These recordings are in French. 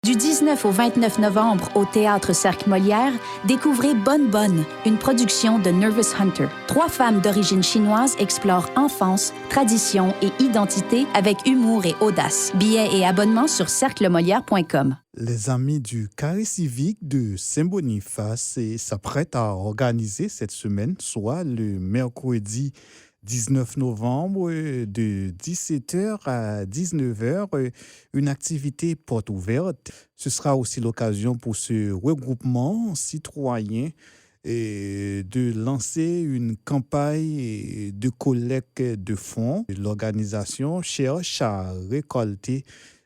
Du 19 au 29 novembre au Théâtre Cercle Molière, découvrez Bonne Bonne, une production de Nervous Hunter. 3 femmes d'origine chinoise explorent enfance, tradition et identité avec humour et audace. Billets et abonnements sur cerclemolière.com. Les amis du Carré civique de Saint-Boniface s'apprêtent à organiser cette semaine, soit le mercredi 19 novembre de 17h à 19h, une activité porte ouverte. Ce sera aussi l'occasion pour ce regroupement citoyen de lancer une campagne de collecte de fonds. L'organisation cherche à récolter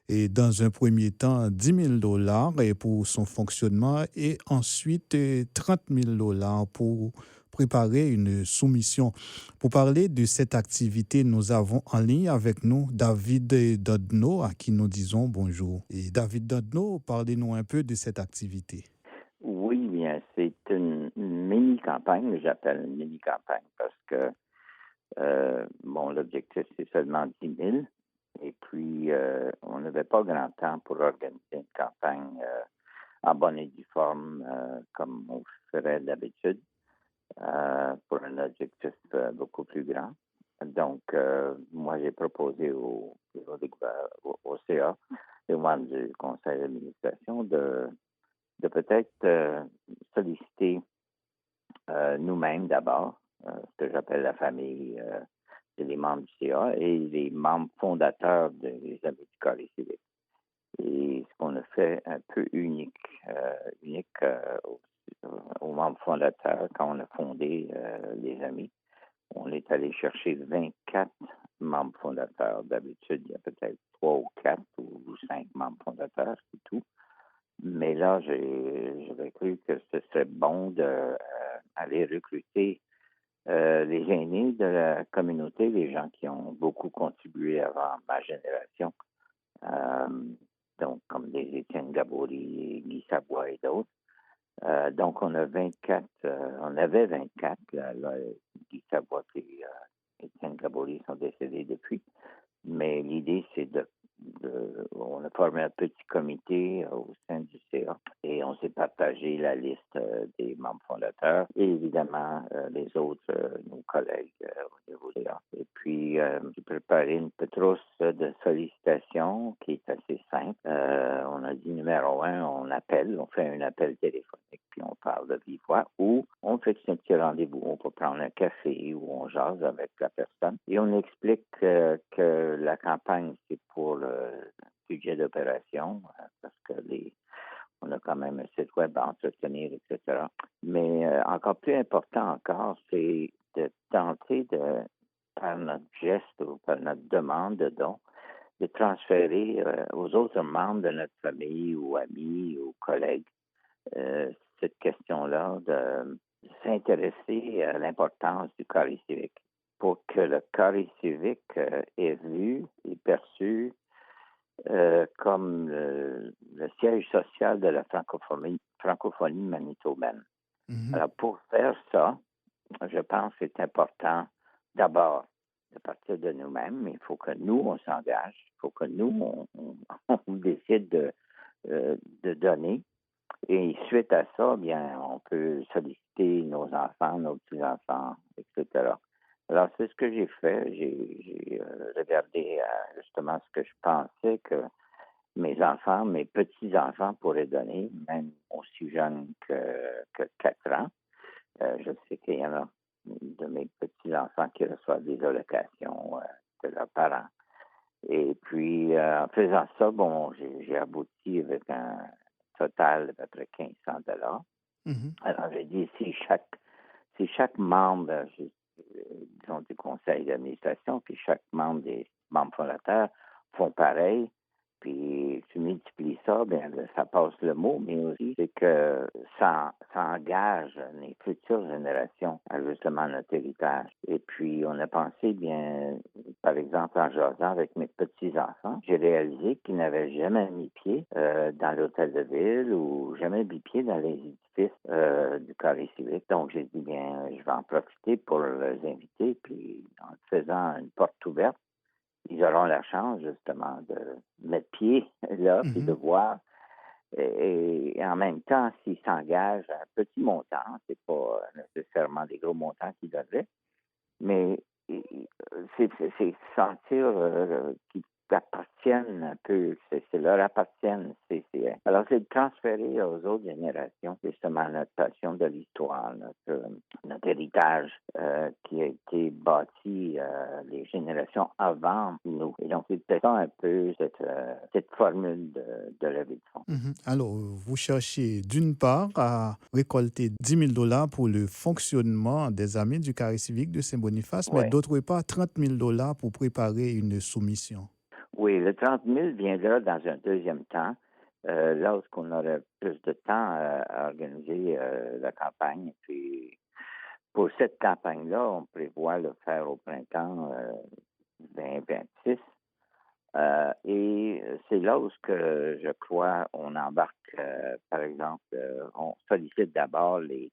dans un premier temps 10 000 dollars pour son fonctionnement et ensuite 30 000 dollars pour préparer une soumission. Pour parler de cette activité, nous avons en ligne avec nous David Dodno, à qui nous disons bonjour. Et David Dodno, parlez-nous un peu de cette activité. Oui, bien, c'est une mini-campagne, j'appelle une mini-campagne parce que, l'objectif, c'est seulement 10 000. Et puis, on n'avait pas grand temps pour organiser une campagne en bonne et due forme comme on ferait d'habitude pour un objectif beaucoup plus grand. Donc, moi, j'ai proposé au CA, et membres du conseil d'administration, de peut-être solliciter nous-mêmes d'abord, ce que j'appelle la famille, c'est les membres du CA et les membres fondateurs des Amis du Carré civique. Et ce qu'on a fait un peu unique aux membres fondateurs, quand on a fondé les Amis, on est allé chercher 24 membres fondateurs. D'habitude, il y a peut-être 3 ou 4 ou 5 membres fondateurs, c'est tout. Mais là, j'avais cru que ce serait bon d'aller recruter les aînés de la communauté, les gens qui ont beaucoup contribué avant ma génération. Donc, comme des Étienne Gabory, Guy Savoie et d'autres. Donc, on avait 24. Là, Guy Savoie et Étienne Gabory sont décédés depuis. Mais l'idée, c'est on a formé un petit comité au sein du CA et on s'est partagé la liste des membres fondateurs et évidemment les autres, nos collègues au niveau du CA. Et puis, j'ai préparé une petite trousse de sollicitations qui est assez simple. On a dit numéro 1, on fait un appel téléphonique puis on parle de vive voix ou on fait un petit rendez-vous. On peut prendre un café ou on jase avec la personne et on explique que la campagne, c'est pour le budget d'opération parce que on a quand même un site web à entretenir, etc. Mais encore plus important encore, c'est de tenter par notre geste ou par notre demande de don, de transférer aux autres membres de notre famille ou amis ou collègues cette question-là de s'intéresser à l'importance du carré civique pour que le carré civique est vu et perçu comme le siège social de la francophonie manitobaine. Mm-hmm. Alors, pour faire ça, je pense que c'est important d'abord de partir de nous-mêmes, mais il faut que nous, on s'engage, il faut que nous, on décide de donner. Et suite à ça, bien, on peut solliciter nos enfants, nos petits-enfants, etc. Alors, c'est ce que j'ai fait. J'ai regardé justement ce que je pensais que mes enfants, mes petits-enfants pourraient donner, même aussi jeunes que 4 ans. Je sais qu'il y en a de mes petits-enfants qui reçoivent des allocations de leurs parents. Et puis, en faisant ça, j'ai abouti avec un total d'à peu près 1500 $. Mm-hmm. Alors, j'ai dit, si chaque membre, disons, du conseil d'administration, puis chaque membre des membres fondateurs font pareil, puis tu multiplies ça, bien, ça passe le mot, mais aussi, c'est que ça engage les futures générations à justement notre héritage. Et puis, on a pensé, bien, par exemple, en jasant avec mes petits-enfants, j'ai réalisé qu'ils n'avaient jamais mis pied dans l'hôtel de ville ou jamais mis pied dans les édifices du carré civique. Donc, j'ai dit, bien, je vais en profiter pour les inviter, puis en faisant une porte ouverte, ils auront la chance, justement, de mettre pied là, puis de voir Et en même temps, s'ils s'engagent à un petit montant, c'est pas nécessairement des gros montants qu'ils donneraient, mais c'est sentir qu'ils appartiennent un peu, c'est leur appartiennent. Alors, c'est de transférer aux autres générations, justement, notre passion de l'histoire, notre héritage qui a été bâti les générations avant nous. Et donc, c'est peut-être ça un peu cette formule de levée de fonds. Alors, vous cherchez d'une part à récolter 10 000 dollars pour le fonctionnement des Amis du carré civique de Saint-Boniface, mais Oui. d'autre part, 30 000 dollars pour préparer une soumission. Oui, le 30 000 viendra dans un deuxième temps, lorsqu'on aura plus de temps à organiser la campagne. Puis, pour cette campagne-là, on prévoit le faire au printemps 2026. Et c'est là où je crois on embarque, par exemple, on sollicite d'abord les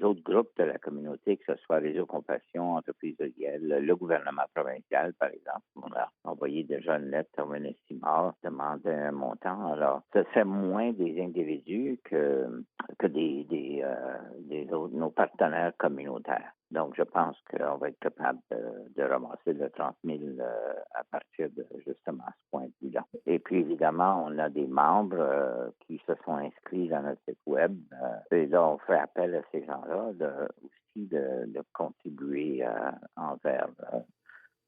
autres groupes de la communauté, que ce soit Réseau Compassion, Entreprise de Yale, le gouvernement provincial, par exemple. On a envoyé déjà une lettre au ministre Simard demandant un montant. Alors, ça fait moins des individus que des autres, nos partenaires communautaires. Donc, je pense qu'on va être capable de ramasser le 30 000 à partir de justement ce point de vue-là. Et puis, évidemment, on a des membres qui se sont inscrits dans notre site web. Et là, on fait appel à ces gens-là aussi de contribuer envers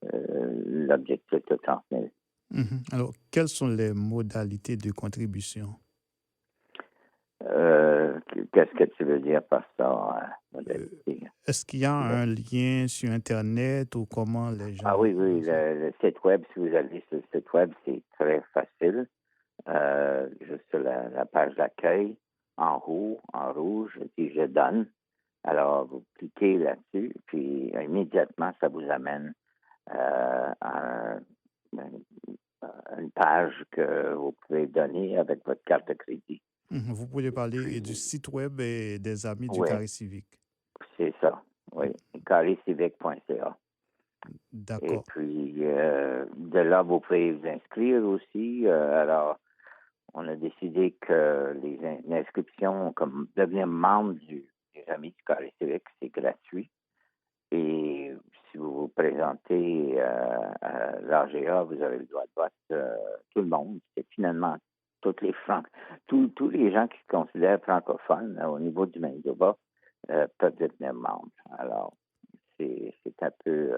l'objectif de 30 000. Alors, quelles sont les modalités de contribution? Qu'est-ce que tu veux dire par ça, modalité? Est-ce qu'il y a un lien sur Internet ou comment les gens... Ah oui, le site web, si vous allez sur le site web, c'est très facile. Juste sur la page d'accueil, en haut, en rouge, dit « Je donne ». Alors, vous cliquez là-dessus, puis immédiatement, ça vous amène à une page que vous pouvez donner avec votre carte de crédit. Vous pouvez parler du site web et des Amis du Oui. carré civique. C'est ça, oui. carrécivique.ca. D'accord. Et puis, de là, vous pouvez vous inscrire aussi. Alors, on a décidé que les inscriptions, comme devenir membre des Amis du carré civique, c'est gratuit. Et si vous vous présentez à l'AGA, vous avez le droit de vote, tout le monde. C'est finalement tous les gens qui se considèrent francophones au niveau du Manitoba peuvent devenir membres. Alors, c'est un peu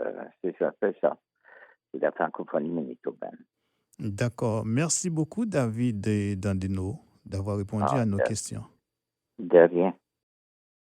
ça. C'est la francophonie manitobaine. D'accord. Merci beaucoup, David Dandino, d'avoir répondu à nos questions. De rien.